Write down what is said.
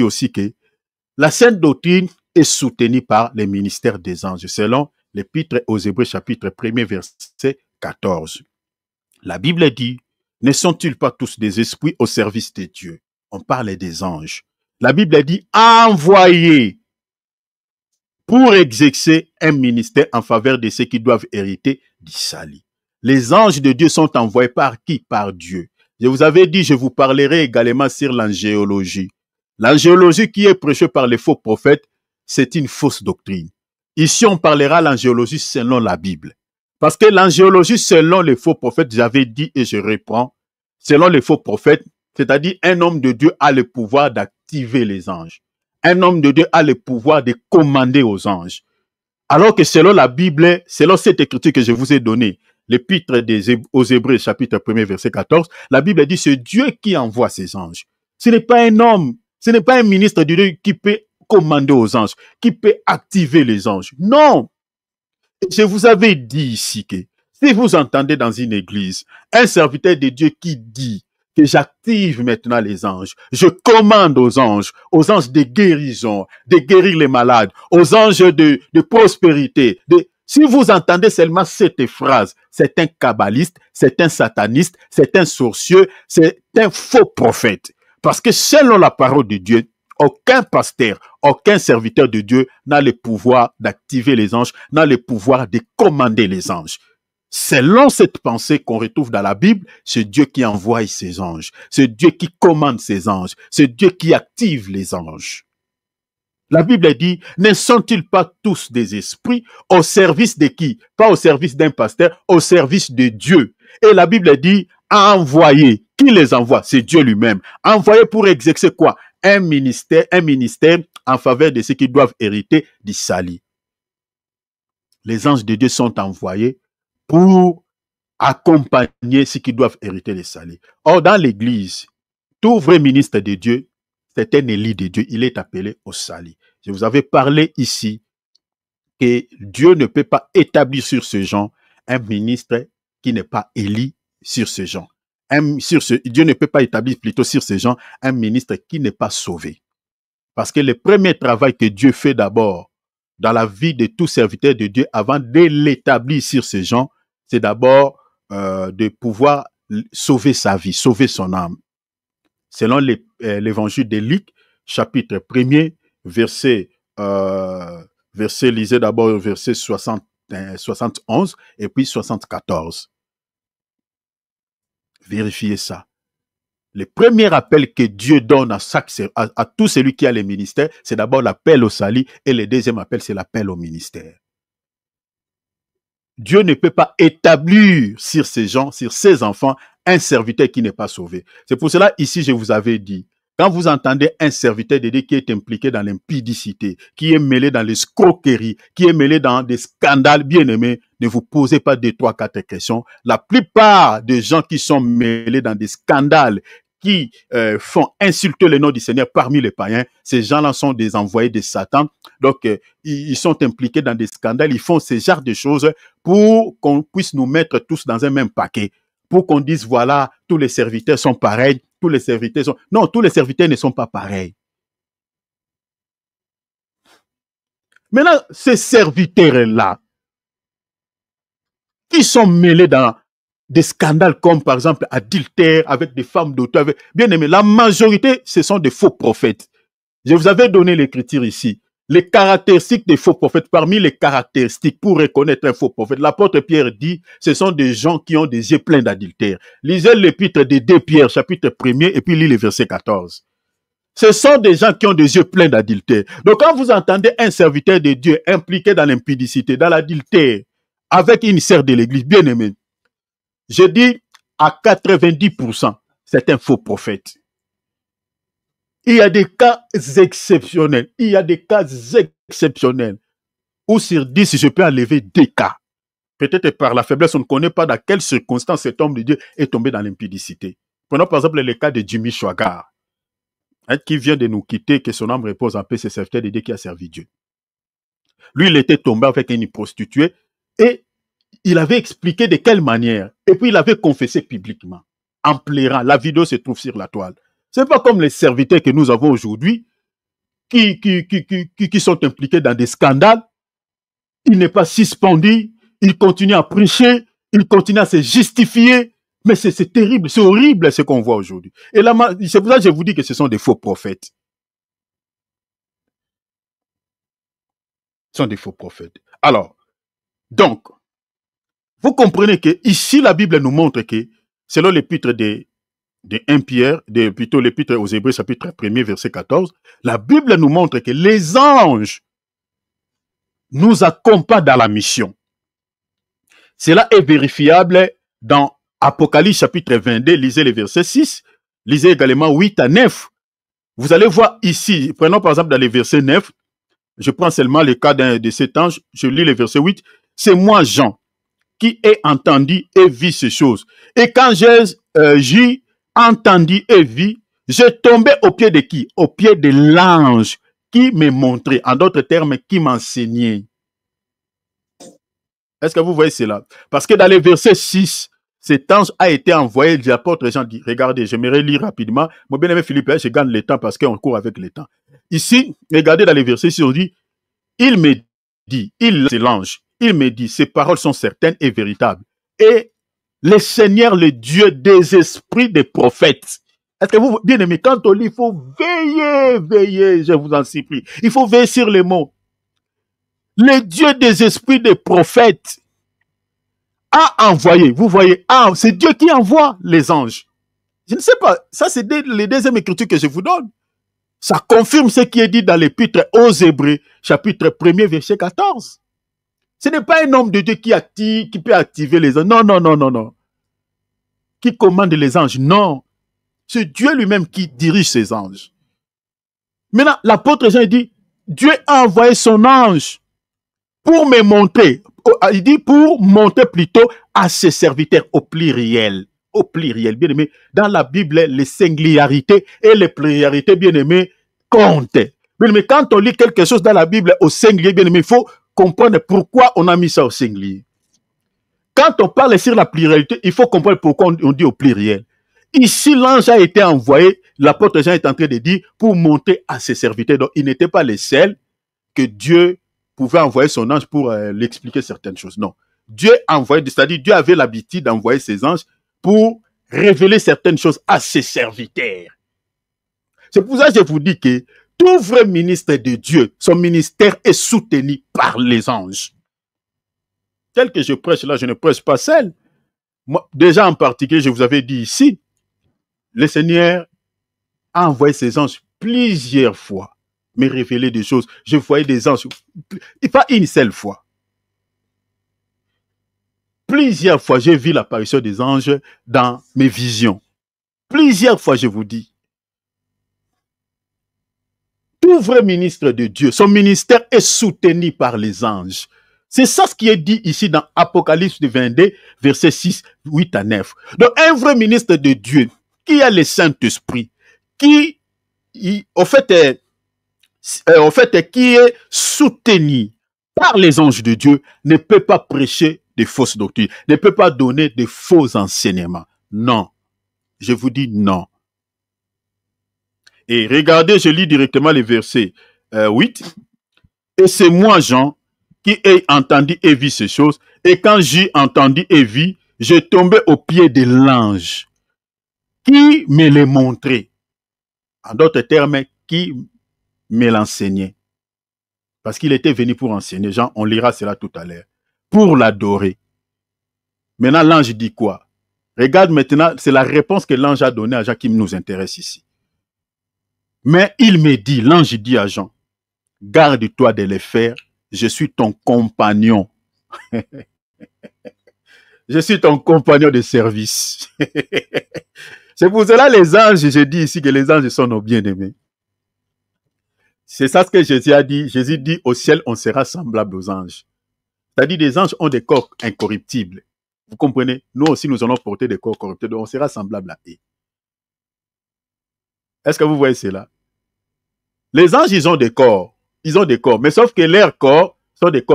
aussi que la sainte doctrine est soutenue par les ministères des anges, selon l'Épître aux Hébreux, chapitre 1er, verset 14. La Bible dit, ne sont-ils pas tous des esprits au service de Dieu? On parle des anges. La Bible dit, envoyés pour exercer un ministère en faveur de ceux qui doivent hériter du salut. Les anges de Dieu sont envoyés par qui? Par Dieu. Je vous avais dit, je vous parlerai également sur l'angéologie. L'angéologie qui est prêchée par les faux prophètes, c'est une fausse doctrine. Ici, on parlera l'angéologie selon la Bible. Parce que l'angéologie selon les faux prophètes, j'avais dit et je reprends, selon les faux prophètes, c'est-à-dire un homme de Dieu a le pouvoir d'activer les anges. Un homme de Dieu a le pouvoir de commander aux anges. Alors que selon la Bible, selon cette écriture que je vous ai donnée, l'Épître aux Hébreux, chapitre 1er, verset 14, la Bible dit, c'est Dieu qui envoie ses anges. Ce n'est pas un homme, ce n'est pas un ministre de Dieu qui peut commander aux anges, qui peut activer les anges. Non! Je vous avais dit ici que si vous entendez dans une église un serviteur de Dieu qui dit que j'active maintenant les anges, je commande aux anges de guérison, de guérir les malades, aux anges de prospérité. Si vous entendez seulement cette phrase, c'est un kabbaliste, c'est un sataniste, c'est un sorcier, c'est un faux prophète. Parce que selon la parole de Dieu, aucun pasteur, aucun serviteur de Dieu n'a le pouvoir d'activer les anges, n'a le pouvoir de commander les anges. Selon cette pensée qu'on retrouve dans la Bible, c'est Dieu qui envoie ses anges, c'est Dieu qui commande ses anges, c'est Dieu qui active les anges. La Bible dit, ne sont-ils pas tous des esprits au service de qui? Pas au service d'un pasteur, au service de Dieu. Et la Bible dit, envoyer. Qui les envoie? C'est Dieu lui-même. Envoyer pour exercer quoi? Un ministère en faveur de ceux qui doivent hériter du salut. Les anges de Dieu sont envoyés pour accompagner ceux qui doivent hériter le salut. Or, dans l'Église, tout vrai ministre de Dieu, c'est un élu de Dieu. Il est appelé au salut. Je vous avais parlé ici que Dieu ne peut pas établir sur ce genre un ministre qui n'est pas élu sur ce genre. Dieu ne peut pas établir plutôt sur ces gens un ministre qui n'est pas sauvé. Parce que le premier travail que Dieu fait d'abord dans la vie de tout serviteur de Dieu avant de l'établir sur ces gens, c'est d'abord de pouvoir sauver sa vie, sauver son âme. Selon l'évangile de Luc, chapitre 1er, lisez d'abord verset 71 et puis 74. Vérifiez ça. Le premier appel que Dieu donne à tout celui qui a le ministère, c'est d'abord l'appel au salut et le deuxième appel, c'est l'appel au ministère. Dieu ne peut pas établir sur ces gens, sur ces enfants, un serviteur qui n'est pas sauvé. C'est pour cela, ici, je vous avais dit, quand vous entendez un serviteur de Dieu qui est impliqué dans l'impudicité, qui est mêlé dans l'escroquerie, qui est mêlé dans des scandales, bien aimés, ne vous posez pas 2, 3, 4 questions. La plupart des gens qui sont mêlés dans des scandales, qui font insulter le nom du Seigneur parmi les païens, ces gens-là sont des envoyés de Satan. Donc, ils sont impliqués dans des scandales, ils font ce genre de choses pour qu'on puisse nous mettre tous dans un même paquet. Pour qu'on dise, voilà, tous les serviteurs sont pareils, tous les serviteurs sont... Non, tous les serviteurs ne sont pas pareils. Maintenant, ces serviteurs-là, qui sont mêlés dans des scandales comme, par exemple, adultère avec des femmes d'auteur, bien aimé, la majorité, ce sont des faux prophètes. Je vous avais donné l'écriture ici. Les caractéristiques des faux prophètes, parmi les caractéristiques pour reconnaître un faux prophète, l'apôtre Pierre dit, ce sont des gens qui ont des yeux pleins d'adultère. Lisez l'épître de 2 Pierre, chapitre 1er, et puis lisez le verset 14. Ce sont des gens qui ont des yeux pleins d'adultère. Donc quand vous entendez un serviteur de Dieu impliqué dans l'impudicité, dans l'adultère, avec une sœur de l'église, bien aimée, je dis à 90%, c'est un faux prophète. Il y a des cas exceptionnels. Il y a des cas exceptionnels. Ou sur 10, je peux enlever 2 cas. Peut-être par la faiblesse, on ne connaît pas dans quelles circonstances cet homme de Dieu est tombé dans l'impudicité. Prenons par exemple le cas de Jimmy Swaggart, qui vient de nous quitter, que son âme repose en paix, c'est serviteur de Dieu qui a servi Dieu. Lui, il était tombé avec une prostituée et il avait expliqué de quelle manière. Et puis, il avait confessé publiquement, en pleurant. La vidéo se trouve sur la toile. Ce n'est pas comme les serviteurs que nous avons aujourd'hui. qui sont impliqués dans des scandales. Il n'est pas suspendu, il continue à prêcher, il continue à se justifier. Mais c'est terrible, c'est horrible ce qu'on voit aujourd'hui. Et là, c'est pour ça que je vous dis que ce sont des faux prophètes. Ce sont des faux prophètes. Alors, donc, vous comprenez que ici, la Bible nous montre que, selon l'épître de 1 Pierre, plutôt l'épître aux Hébreux, chapitre 1er, verset 14, la Bible nous montre que les anges nous accompagnent dans la mission. Cela est vérifiable dans Apocalypse, chapitre 22, lisez les versets 6, lisez également 8 à 9. Vous allez voir ici, prenons par exemple dans les versets 9, je prends seulement le cas de cet ange, je lis le verset 8, c'est moi, Jean, qui ai entendu et vu ces choses. Et quand j'ai entendu et vu, je tombais au pied de qui? Au pied de l'ange qui me montrait, en d'autres termes, qui m'enseignait. Est-ce que vous voyez cela? Parce que dans les versets 6, cet ange a été envoyé, l'apôtre Jean dit, regardez, j'aimerais lire rapidement. Mon bien-aimé Philippe, je gagne le temps parce qu'on court avec le temps. Ici, regardez dans les versets 6, on dit, il me dit, c'est l'ange, il me dit, ces paroles sont certaines et véritables. Et le Seigneur, le Dieu des esprits des prophètes. Est-ce que vous, bien aimé, quand on lit, il faut veiller, je vous en supplie. Il faut veiller sur les mots. Le Dieu des esprits des prophètes a envoyé, vous voyez, c'est Dieu qui envoie les anges. Je ne sais pas, ça c'est les deuxièmes écritures que je vous donne. Ça confirme ce qui est dit dans l'épître aux Hébreux, chapitre 1er, verset 14. Ce n'est pas un homme de Dieu qui peut activer les anges. Non. Qui commande les anges. Non. C'est Dieu lui-même qui dirige ses anges. Maintenant, l'apôtre Jean dit, Dieu a envoyé son ange pour me montrer. Il dit pour montrer plutôt à ses serviteurs au pluriel. Au pluriel, bien aimé. Dans la Bible, les singularités et les pluralités, bien aimé, comptent. Bien aimé, quand on lit quelque chose dans la Bible au singulier, bien aimé, il faut comprendre pourquoi on a mis ça au singulier. Quand on parle sur la pluralité, il faut comprendre pourquoi on dit au pluriel. Ici, l'ange a été envoyé, l'apôtre Jean est en train de dire, pour montrer à ses serviteurs. Donc, il n'était pas le seul que Dieu pouvait envoyer son ange pour l'expliquer certaines choses. Non. Dieu envoyait, c'est-à-dire Dieu avait l'habitude d'envoyer ses anges pour révéler certaines choses à ses serviteurs. C'est pour ça que je vous dis que tout vrai ministre de Dieu, son ministère est soutenu par les anges. Tel que je prêche là, je ne prêche pas seul. Moi, déjà en particulier, je vous avais dit ici, le Seigneur a envoyé ses anges plusieurs fois, me révéler des choses. Je voyais des anges, pas une seule fois. Plusieurs fois, j'ai vu l'apparition des anges dans mes visions. Plusieurs fois, je vous dis. Tout vrai ministre de Dieu, son ministère est soutenu par les anges. C'est ça ce qui est dit ici dans Apocalypse 22, versets 6, 8 à 9. Donc, un vrai ministre de Dieu, qui a le Saint-Esprit, qui, au fait, qui est soutenu par les anges de Dieu, ne peut pas prêcher des fausses doctrines, ne peut pas donner de faux enseignements. Non. Je vous dis non. Et regardez, je lis directement les versets 8. Et c'est moi, Jean, qui ai entendu et vu ces choses. Et quand j'ai entendu et vu, je tombais au pied de l'ange qui me les montrait. En d'autres termes, qui me l'enseignait. Parce qu'il était venu pour enseigner. Jean, on lira cela tout à l'heure. Pour l'adorer. Maintenant, l'ange dit quoi? Regarde maintenant, c'est la réponse que l'ange a donnée à Jean qui nous intéresse ici. Mais il me dit, l'ange dit à Jean, garde-toi de les faire, je suis ton compagnon. Je suis ton compagnon de service. C'est pour cela les anges, je dis ici que les anges sont nos bien-aimés. C'est ça ce que Jésus a dit. Jésus dit, au ciel, on sera semblable aux anges. C'est-à-dire, les anges ont des corps incorruptibles. Vous comprenez? Nous aussi, nous allons porter des corps corruptibles. Donc, on sera semblable à eux. Est-ce que vous voyez cela? Les anges, ils ont des corps. Ils ont des corps. Mais sauf que leurs corps sont des corps